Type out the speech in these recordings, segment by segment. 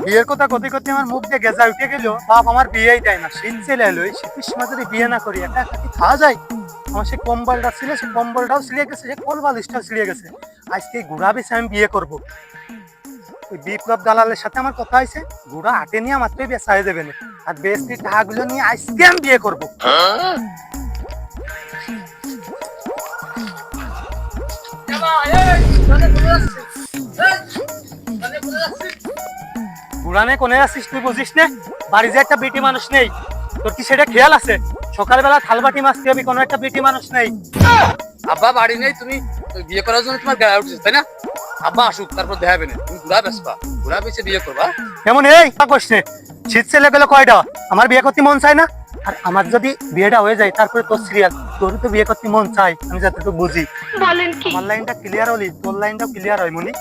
বিয়ের কথা কতে কতে আমার মুখ দিয়ে গেজা উঠে গেল। বাপ আমার বিয়েই দেয় না, শীত চলে এলো। এই শীতের সময় যদি বিয়ে না করি একা একা কি খাওয়া যায়? আমার সে কম্বলটা ছিল, সে কম্বলটাও ছিঁড়ে গেছে, সে কোল বালিশটাও ছিঁড়ে গেছে। আজকে ঘোড়া বেছে আমি বিয়ে করব। ওই বিপ্লব দালালের সাথে আমার কথা হয়েছে, ঘোড়া হাটে নিয়ে মাত্রই বেচা হয়ে যাবে না। আর বেশি টাকাগুলো নিয়ে আজকে আমি বিয়ে করবো। বুড়ানে কোনে আসিস তুই বুঝিস না? বাড়ি যে একটা বেটি মানুষ নেই, তোর কি সেটা খেয়াল আছে? সকালবেলা থালবাটি মাছতে হবে, কোনো একটা বেটি মানুষ নেই। আব্বা বাড়ি নেই, তুমি বিয়ে করার জন্য তোমার গায়ে উঠছিস তাই না? আব্বা আসুক তারপর দেখাবে না, তুমি ঘোড়া বেচবা, ঘোড়া বেচে বিয়ে করবা। এমন এই কোশ্চেন শীত ছেলে গেলে কয়টা? আমার বিয়ে করতে মন চায় না? আর আমার যদি বিয়েটা হয়ে যায় তারপরে তোর সিরিয়াল, তোর তো বিয়ে করতে মন চাই, আমি যতটুকু বুঝি। বলেন কি? আমার লাইনটা ক্লিয়ার হলি, তোর লাইনটাও ক্লিয়ার হয় মনি।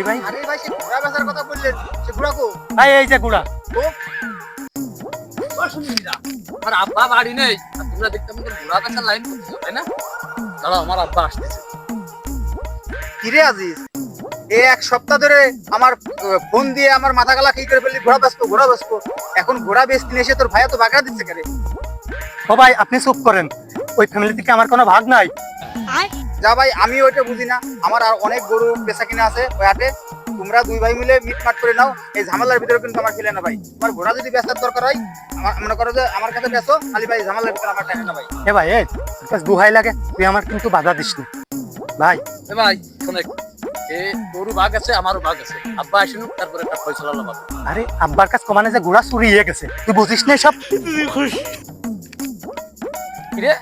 ভাই আরে ভাই সে ঘোড়া বেচার কথা বললেন, সে ঘোড়া কো? ভাই এই যে গুড়া, আমার আব্বা বাড়ি নেই আর তোমরা দেখতে আমাদের ঘোড়া বেচার লাইন করছো তাই না? দাঁড়াও আমার আব্বা আসতেছে। কিরে আজিজ, এই এক সপ্তাহ ধরে আমার ফোন দিয়ে আমার মাথা গালা কি করে ফেললি, ঘোড়া বেচবো ঘোড়া বেচবো। এখন ঘোড়া বেচতে এসে তোর ভাইয়া তো বাগড়া দিচ্ছে কেন? ও ভাই আপনি চুপ করেন, ওই ফ্যামিলি থেকে আমার কোনো ভাগ নাই। যা ভাই, আমি ওইটা বুঝি না। আমার আর অনেক গরু বেচা কিনা আছে ওই হাটে, তোমরা দুই ভাই মিলে মিটমাট করে নাও। এই ঝামেলার ভিতরে কিন্তু আমার খেলে না ভাই। তোমার ঘোড়া যদি বেচার দরকার হয় আমার মনে করো যে আমার কাছে বেচো, খালি ভাই ঝামেলার ভিতরে আমার টানে না ভাই। এ ভাই এই তোর কাছে দুহাই লাগে, তুই আমার কিন্তু বাধা দিস না ভাই। এ ভাই শোনে, এ তোরও ভাগ আছে আমারও ভাগ আছে, আব্বা আসুন তারপরে একটা ফয়সালা লাগাবো। আরে আব্বার কাছে কমানে যে ঘোড়া চুরি হয়ে গেছে, তুই বুঝিস না সব? কিরে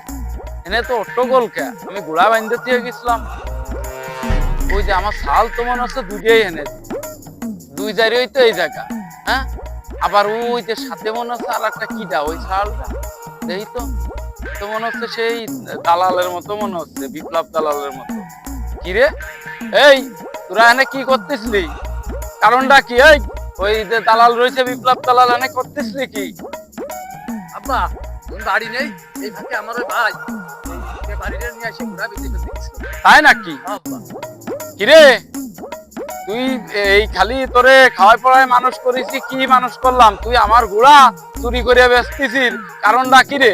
এনে তো অট্টগোল কে, আমি ঘোড়া বাঁধতে দিয়ে গেছিলাম। ওই যে আমার শাল তো মনে হচ্ছে দুইটাই এনে, দুই জারি হইতো এই জায়গা। হ্যাঁ আবার ওই যে সাথে মনে হচ্ছে আর একটা কিটা, ওই শালটা দেখি তো, তো মনে হচ্ছে সেই দালালের মতো মনে হচ্ছে, বিপ্লব দালালের মতো। কিরে এই তোরা এনে কি করতেছিলি? কারণটা কি? এই ওই যে দালাল রয়েছে বিপ্লব দালাল, এনে করতেছিলি কি? আব্বা তুমি বাড়ি নেই, এই ফাঁকে আমার ওই ভাই এই বাড়িটা নিয়ে এসে ঘোড়া বেঁচে ফেলতে, তাই নাকি? আব্বা কিরে তুই এই খালি তোরে খাওয়াই পড়ায় মানুষ করেছি, কি মানুষ করলাম? তুই আমার ঘোড়া চুরি করে বেচতেছিস, কারণটা কি রে?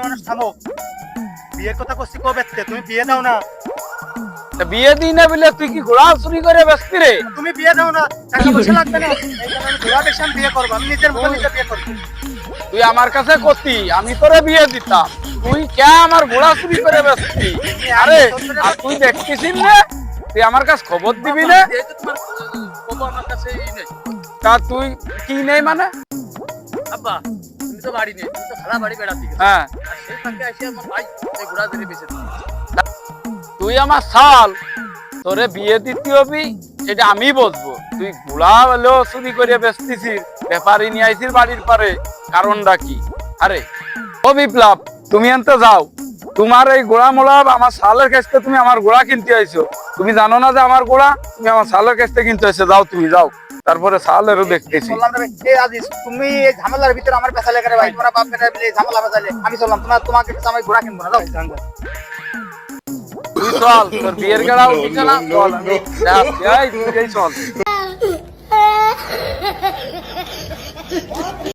মানুষ থামো, বিয়ের কথা করছি কবে? তুমি বিয়ে দাও না। বিয়ে দিই না বলে তুই কি ঘোড়া চুরি করে বেচতি রে? তুমি বিয়ে দাও না, টাকা পয়সা লাগবে না, এই কারণে আমি ঘোড়া বেশি বিয়ে করবো, আমি নিজের মতো নিজে বিয়ে করবো। তুই আমার কাছে করতি, আমি তোরে বিয়ে দিতাম, তুই কে আমার ঘোড়া চুরি করে বেচতি? আরে আর তুই দেখতেছিস না, তুই আমার কাছে খবর দিবি না? তা তুই কি নেই মানে? আব্বা তুমি তো বাড়ি নেই, তুমি তো খালা বাড়ি বেড়াতে গেছো। হ্যাঁ আর সেই ফাঁকে এসে আমার ভাই এই ঘোড়া ধরে বেঁচে দিয়েছে। তুই আমার শাল, তোরে বিয়ে দিতে হবি এটা আমি বলবো। তুই ঘোড়া হলেও চুরি করে বেচতেছিস, ব্যাপারী নিয়ে আইছিস বাড়ির পারে, কারণটা কি? আরে ও বিপ্লব তুমি আনতে যাও, তোমার এই ঘোড়া মোড়া আমার শালের কাছ থেকে তুমি আমার ঘোড়া কিনতে আইছো, তুমি জানো না যে আমার ঘোড়া? তুমি আমার শালের কাছ থেকে কিনতে আইছো, যাও তুমি যাও, তারপরে শালেরও দেখতেছি। বললাম না ভাই, এই আজিজ তুমি এই ঝামেলার ভিতরে আমার পেছালে করে ভাই, তোমরা বাপ বেটা মিলে এই ঝামেলা পেছালে। আমি চললাম, তোমাকে আমি ঘোড়া কিনবো না, যাও। তুই চল, তোর বিয়ের গেড়া উঠিছে না, চল আমি যাচ্ছি, এই তুই চল।